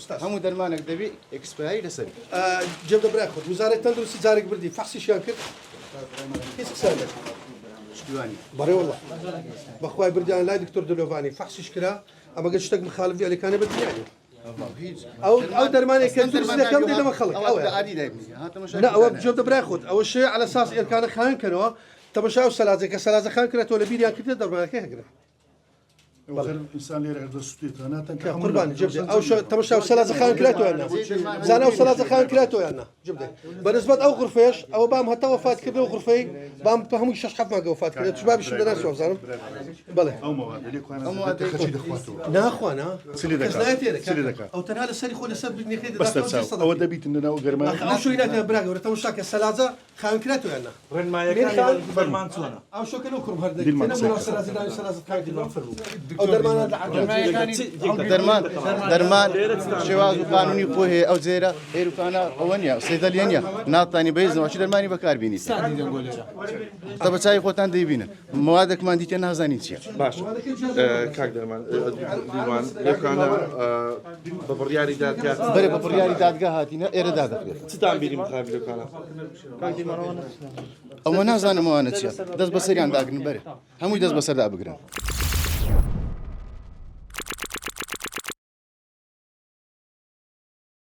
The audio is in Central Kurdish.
استاذ هەموو دەرمانێک دەبێت ئەکسپایی لەسەر جێب دەبرا خۆت وزارەت تەندروستی جارێک بردی فەخسیشیان کرد هیچ قسە نەکرد بەڕێ وەڵڵا بەخوای بردیان لای دکتۆر دلۆڤانی فەخسیش کرا ئەمە گە شتێک مخالفی ئەلەکانە بەدیانی ئەو دەرمانێک کە دروستەکەم دێ لەمە خەڵک لا ئەوە جێب دەبرا خۆت ئەوە شێ على ئەساس ئێرکانە خاینکەنەوە تەماشا و سەلاجێک کە سەلاجە خان کردێتەوە لە بیریان کردێت دەرمانەکەی هەگرە انسان لێرە هەردە سوتێتانە قوربان جبدێ ئەو تەماشا و سەلاجە خان کرێتەوەیانە زانە ئەو سەلاجە خان کرێتەوەیانە جبدێ بەنسبەت ئەو غرفەیەش ئەوە بام هەتا وەفات کردەوە غرفەی بام بە هەمووی 6 7 مانگە وەفات کرێت شبابیشم دەناسەوە بزانم بەڵێ خەچی دەخواتەوە ناخوانا دەکات ئەو تەنها لەسەری خۆ لەسەر بنیەکەی ئەوە دەبیتن لەناو گەرمانە ئەو شوی ناکە براگەورە تەماشا کە سەلاجە خان کرێتەوەیانە ڕێنمایەکان بەرمان چۆنە ئەو شوکە لەو کوڕم هەردەگرێت سەلاجە داوی سەلاجە خان کردەوە ئەو دەرمانە دەرمان شێواز و قانونی خۆ هەیە ئەو جێرە هێروکانە ئەوە نیە سێدەلیە نیە ناتانی بەیزنەوە چی دەرمانی بەکاربیێنیت تە بە چای خۆتان دەیبینن موادێکمان دیکە نازانی چییە باش کاک دەرمان دیوان لێکانە بە بڕیاری دادگا بەرێ بە بڕیاری دادگا هاتینە ئێرە دادەخوێت چتان بیری مخابی لەکانە ئەوە نازانم ئەوانە چییە دەست بەسەریان داگرن بەرێ هەمووی دەست بەسەردا بگرن